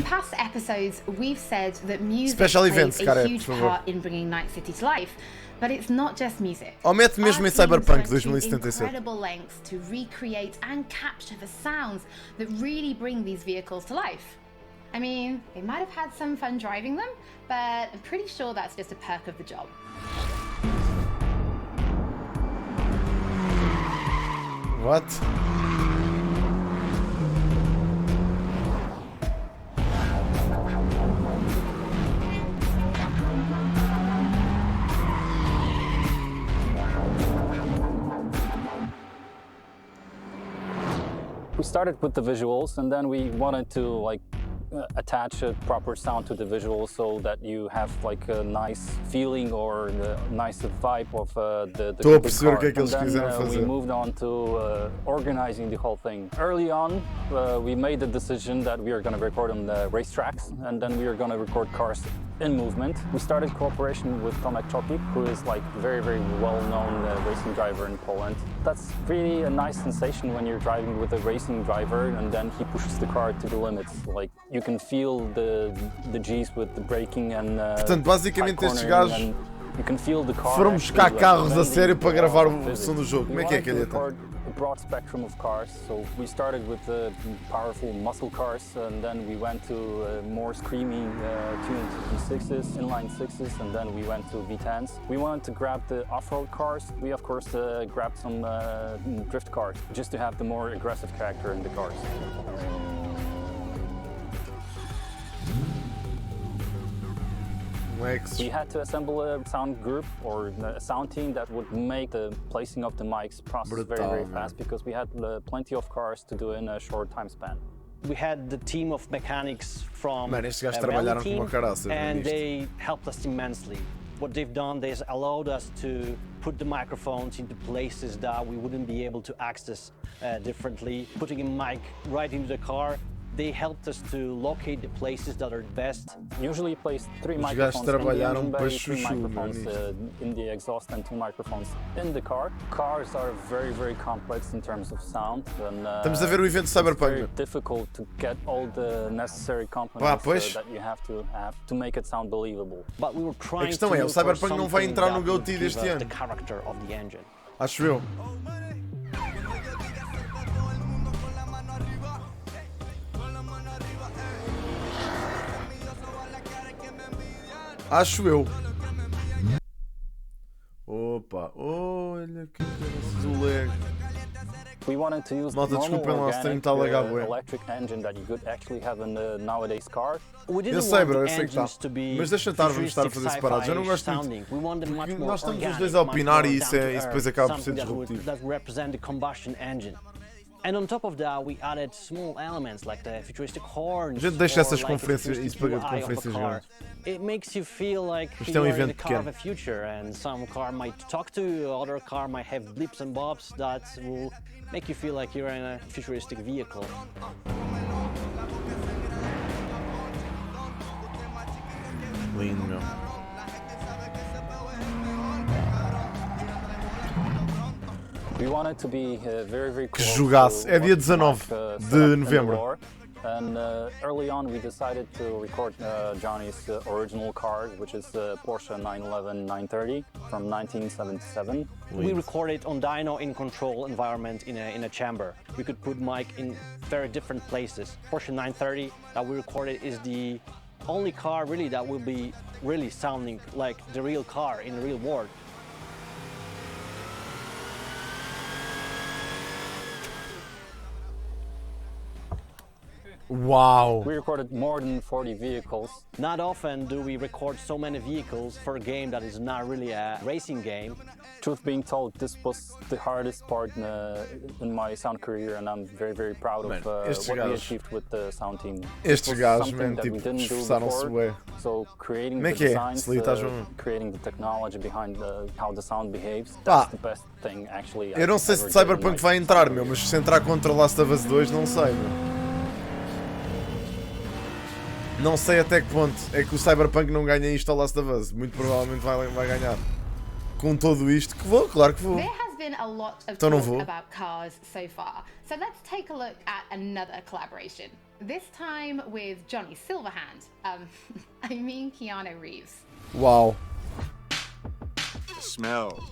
past episodes, we've said that music Special plays events, a cara, huge por favor. part in bringing Night City to life. But it's not just music. Ou mete mesmo em Our teams Cyberpunk went to 2077. incredible lengths to recreate and capture the sounds that really bring these vehicles to life. I mean, they might have had some fun driving them, but I'm pretty sure that's just a perk of the job. What? We started with the visuals, and then we wanted to attach a proper sound to the visuals so that you have like a nice feeling or a nice vibe of the Estou a perceber o que é que eles and quiseram then we fazer. moved on to organizing the whole thing. Early on, we made the decision that we are going to record on the racetracks, and then we are going to record cars in movement. We started cooperation with Tomek Choki, who is like very, very well-known racing driver in Poland. That's really a nice sensation when you're driving with a racing driver and then he pushes the car to the limits. Like you can feel the G's with the braking and Portanto, basicamente estes high gajos cornering, and you can feel the car foram buscar actually, carros a bending sério para gravar o physics. som do jogo. Como é que é, We wanted to calheta? record a broad spectrum of cars, so we started with the powerful muscle cars, and then we went to more screamy tuned V6s, inline 6s, and then we went to V10s. We wanted to grab the off-road cars. We of course grabbed some drift cars, just to have the more aggressive character in the cars. We had to assemble a sound group or a sound team that would make the placing of the mics process very, very fast because we had plenty of cars to do in a short time span. We had the team of mechanics from estes gajos Evento trabalharam com team, uma caraça, and isto. they helped us immensely. What they've done, they allowed us to put the microphones into places that we wouldn't be able to access differently. Putting a mic right into the car, they helped us to locate the places that are best. Usually place 3 Os gajos microphones in the trabalharam engine para bay, 3 chuchu, microphones nisto. in the exhaust and 2 microphones in the car. Cars are very, very complex in terms of sound. And, Estamos a ver o evento it's very Cyberpunk. difficult to get all the necessary components that you have to make it sound believable. But we were trying questão to é, o look for Cyberpunk não vai something entrar no that would GOTY give deste us ano. the character of the engine. Acho eu. Acho eu. Opa, olha que azulejo. We wanted to use Malta, the normal desculpem lá, o stream organic está a lagar bué. electric engine that you could actually have in the nowadays car. We didn't Eu sei, want bro, eu the sei que está. engines to be Mas deixa estar, vamos estar a fazer separados. Eu não gosto muito. Porque nós estamos os dois a opinar e isso depois acaba por ser disruptivo. That represent the combustion engine. And on top of that, we added small elements like the futuristic horns. A gente deixa essas or like conferências, a isso para futuristic UI of a conferências car. grandes. It makes you feel like Isto é you are in evento the car of pequeno. the future, and some car might talk to you, other car might have blips and bobs that will make you feel like you're in a futuristic vehicle. Lindo, meu. We wanted to be very, very Que close jogaço. to É dia what 19 Mark, de set up in the novembro. lore. And early on we decided to record Johnny's original car, which is Porsche 911 930 from 1977. We recorded on dyno in control environment in a chamber. We could put mic in very different places. Porsche 930 that we recorded is the only car really that will be really sounding like the real car in the real world. Uau! We recorded more than 40 vehicles. Not often do we record so many vehicles for a game that is not really a racing game. Truth being told, this was the hardest part in my sound career, and I'm very, very proud of what we achieved with the sound team. Estes gajos, man, tipo, esforçaram-se bué. So creating Como é the que é? designs, Se ali estás mesmo. creating the technology behind how the sound behaves, that's the best thing actually. Eu não sei se Cyberpunk vai entrar, meu, mas se entrar contra Last of Us 2, não sei, meu. Não sei até que ponto é que o Cyberpunk não ganha isto ao Last of Us. Muito provavelmente vai ganhar. Com todo isto, que vou, claro que vou. There has been a lot of Então não talk vou. about cars so far, so let's take a look at another collaboration. this time with Johnny Silverhand. I mean Keanu Reeves. Uau. The smell.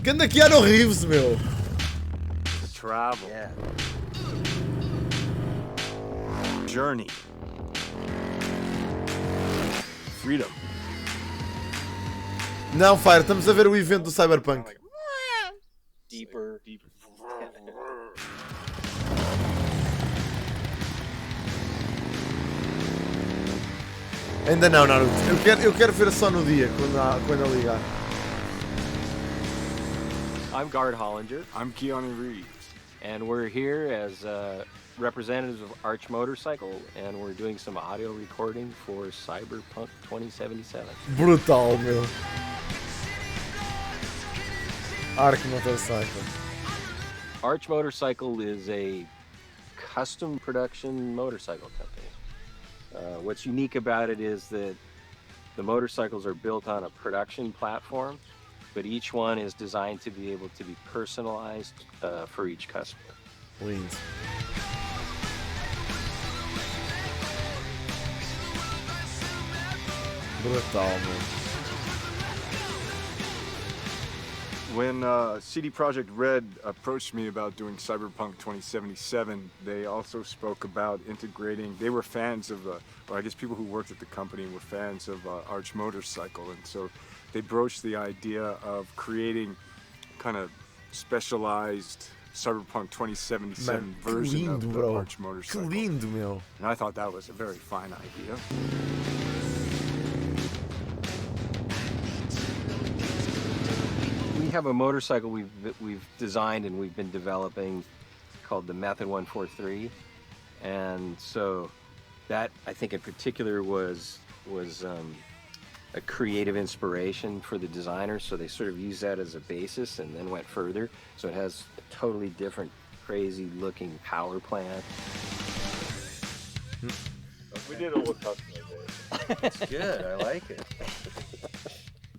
Ganda Keanu Reeves, meu. The travel. Yeah. Journey. Freedom. Não, Fire, estamos a ver o evento do Cyberpunk. Deeper. Ainda não, Naruto. Eu quero ver só no dia, quando eu ligar. I'm Guard Hollinger, I'm Keanu Reeves. and we're here as representatives of Arch Motorcycle, and we're doing some audio recording for Cyberpunk 2077. Brutal, meu. Arch Motorcycle. Arch Motorcycle is a custom production motorcycle company. What's unique about it is that the motorcycles are built on a production platform, but each one is designed to be able to be personalized for each customer. Lindo. Brutal, meu. When CD Projekt Red approached me about doing Cyberpunk 2077, they also spoke about integrating. They were fans of, or I guess people who worked at the company were fans of Arch Motorcycle, and so they broached the idea of creating kind of specialized Cyberpunk 2077 Mano, que version lindo, of the bro. Arch Que Motorcycle. lindo, meu. And I thought that was a very fine idea. We have a motorcycle we've designed and we've been developing called the Method 143, and so that I think in particular was a creative inspiration for the designers. So they sort of used that as a basis and then went further. So it has a totally different, crazy looking power plant. We did a little customization. It's good. I like it.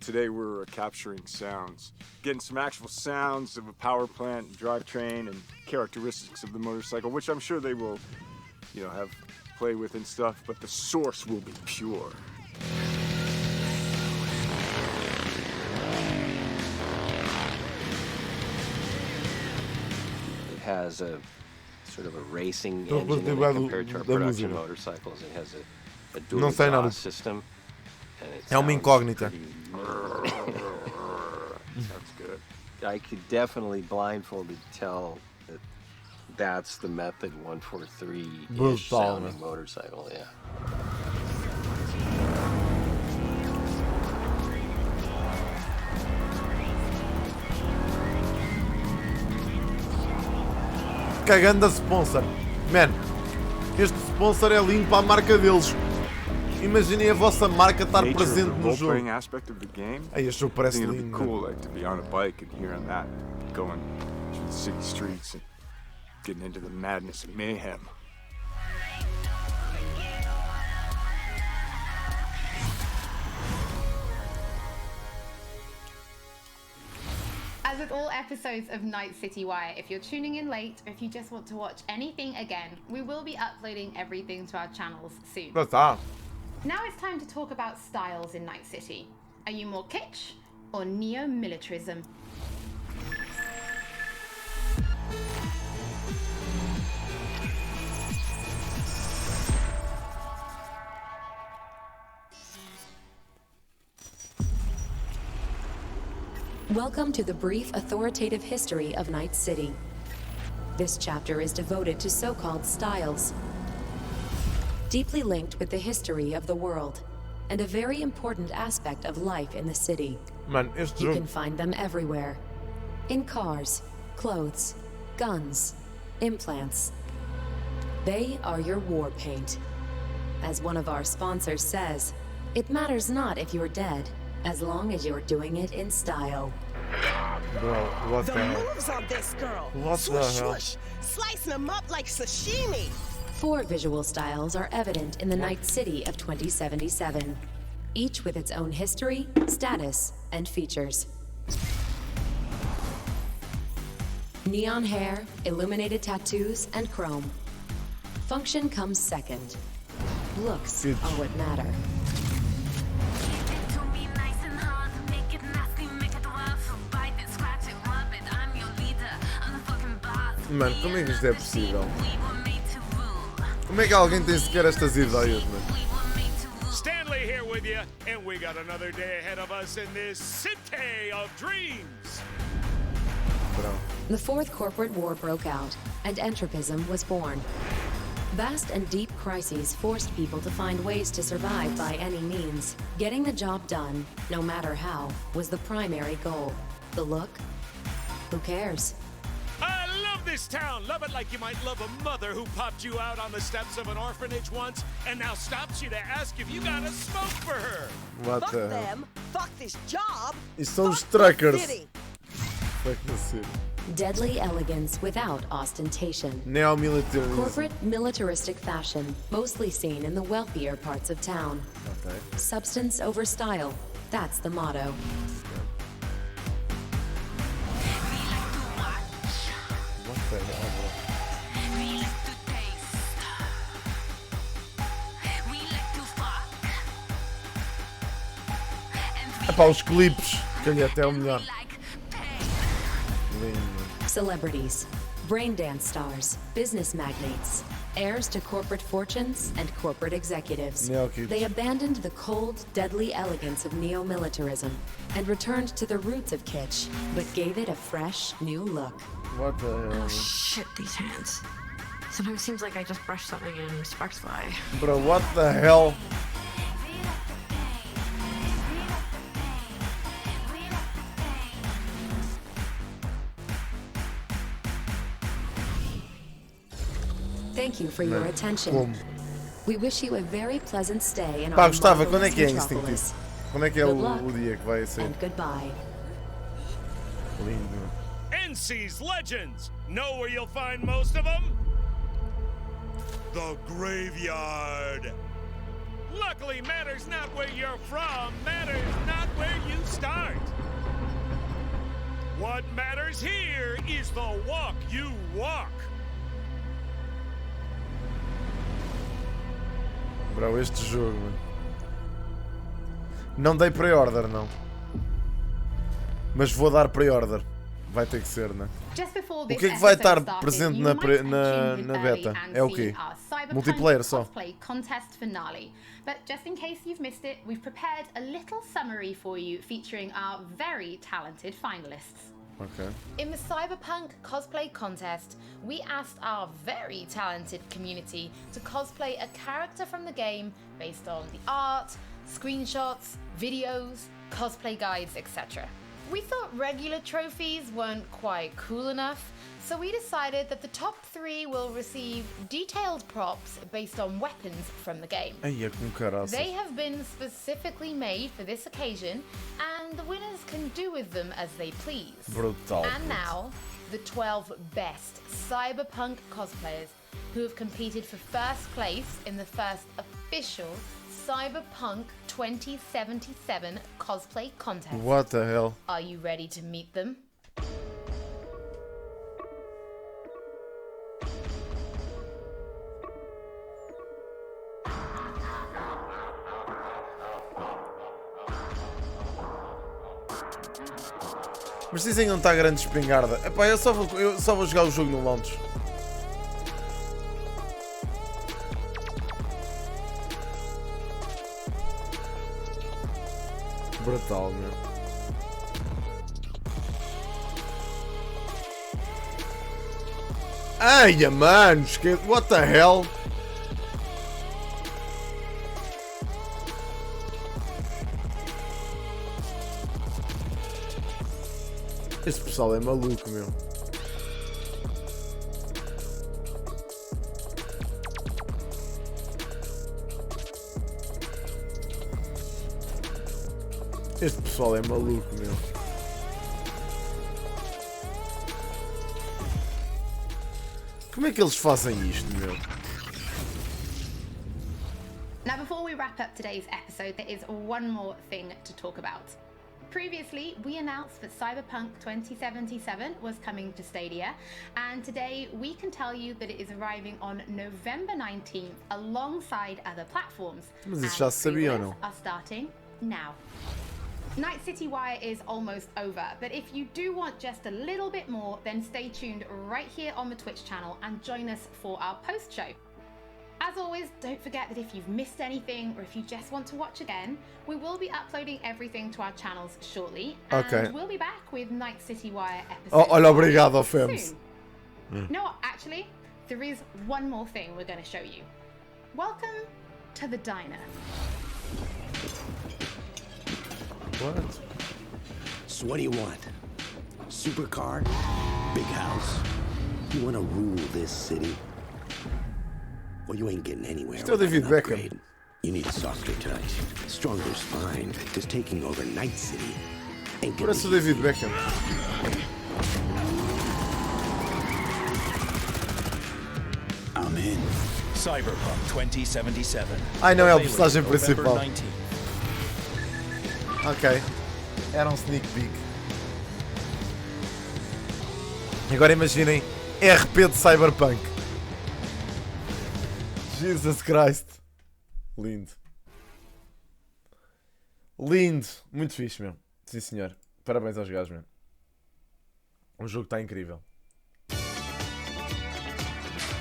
Today we're capturing sounds, getting some actual sounds of a power plant, and drivetrain, and characteristics of the motorcycle, which I'm sure they will, have play with and stuff. But the source will be pure. It has a sort of a racing Tô engine in curtindo it compared to our da production música. motorcycles. It has a dual Não sei nada. exhaust system. And it É uma sounds incógnita. That's good. I could definitely blindfolded tell that that's the Method 143-ish Brutal, sounding man. motorcycle, yeah. Cagando a sponsor. Man, este sponsor é lindo para a marca deles. Imaginem a vossa marca estar Nature of presente the no role-playing jogo. aspect of the game. Aí este jogo I parece think it'll be lindo. cool, like to be on a bike and hearing that, going through the city streets and getting into the madness and mayhem. As with all episodes of Night City Wire, if you're tuning in late or if you just want to watch anything again, we will be uploading everything to our channels soon. Já está. Now it's time to talk about styles in Night City. Are you more kitsch or neo-militarism? Welcome to the brief authoritative history of Night City. This chapter is devoted to so-called styles, deeply linked with the history of the world, and a very important aspect of life in the city. Mano, este You jogo. can find them everywhere. In cars, clothes, guns, implants. They are your war paint. As one of our sponsors says, it matters not if you're dead, as long as you're doing it in style. Bro, what The the hell? moves on this girl. What the Swoosh, hell? swoosh. Slicing them up like sashimi. 4 visual styles are evident in the Night City of 2077, each with its own history, status, and features. Neon hair, illuminated tattoos, and chrome. Function comes second. Looks Good. are what matter. Mano, como é que isto é possível? Como é que alguém tem sequer estas ideias, mano? Stanley here with you, and we got another day ahead of us in this city of dreams. Bravo. The Fourth Corporate War broke out, and entropism was born. Vast and deep crises forced people to find ways to survive by any means. Getting the job done, no matter how, was the primary goal. The look? Who cares? I love this town. Love it like you might love a mother who popped you out on the steps of an orphanage once and now stops you to ask if you got a smoke for her. What Fuck the hell? them. Fuck this job. Isso são os Fuck the truckers. city. Fuck the city. Deadly elegance without ostentation. Neo-militarism. Corporate militaristic fashion, mostly seen in the wealthier parts of town. Ok. Substance over style, that's the motto. What the hell, bro? Epá, os clipes. Canheta é o melhor. Lindo. Celebrities, brain dance stars, business magnates, heirs to corporate fortunes and corporate executives. Neo-kids. They abandoned the cold, deadly elegance of neo-militarism and returned to the roots of kitsch, but gave it a fresh, new look. What the hell? Oh shit, these hands. Sometimes it seems like I just brushed something and sparks fly. Bro, what the hell? Thank you for your attention. Como? We wish you a very pleasant stay in Pá, our gostava. Quando é marvelous que é metropolis. Instinctive? Quando é que é Good luck o dia que vai ser? and goodbye. Lindo. NC's legends. Know where you'll find most of them? The graveyard. Luckily, matters not where you're from, matters not where you start. What matters here is the walk you walk. Bro, este jogo, mano. Não dei pre-order, não. Mas vou dar pre-order. Vai ter que ser, né? Just before O this que é que vai episode estar started, presente you na, might pre- have na, tuned in na early beta? and É o seen quê? our Cyberpunk Multiplayer só. Cosplay contest finale. But just in case you've missed it, we've prepared a little summary for you featuring our very talented finalists. Ok. In the Cyberpunk cosplay contest, we asked our very talented community to cosplay a character from the game based on the art, screenshots, videos, cosplay guides, etc. We thought regular trophies weren't quite cool enough, so we decided that the top 3 will receive detailed props based on weapons from the game. Ai, é com caraças. They have been specifically made for this occasion, and the winners can do with them as they please. Brutal. And now, the 12 best Cyberpunk cosplayers who have competed for first place in the first official Cyberpunk 2077 cosplay contest. What the hell? Are you ready to meet them? Mas dizem que não está grande espingarda. Epá, eu só vou jogar o jogo no launch. Brutal, meu. Ai, mano, what the hell? Esse pessoal é maluco, meu. Este pessoal é maluco, meu. Como é que eles fazem isto, meu? Now, before we wrap up today's episode, there is one more thing to talk about. Previously, we announced that Cyberpunk 2077 was coming to Stadia, and today we can tell you that it is arriving on November 19th alongside other platforms. Mas isso já se sabia ou não? Are starting now. Night City Wire is almost over, but if you do want just a little bit more, then stay tuned right here on the Twitch channel and join us for our post show. As always, don't forget that if you've missed anything or if you just want to watch again, we will be uploading everything to our channels shortly, and we'll be back with Night City Wire episode. Olha, obrigado, Fems. No, actually, there is one more thing we're going to show you. Welcome to the diner. What? So what do you want? Supercar? Big house? You want to rule this city? Well, you ain't getting anywhere. Still David Beckham. Upgrade. You need a softer touch, stronger spine, because taking over Night City ain't gonna Parece o David Beckham. I'm in. Cyberpunk 2077. Ai não, é o personagem November principal. 19th. Ok. Era um sneak peek. Agora imaginem RP de Cyberpunk. Jesus Christ. Lindo. Lindo. Muito fixe, meu. Sim, senhor. Parabéns aos gajos, meu. O jogo está incrível.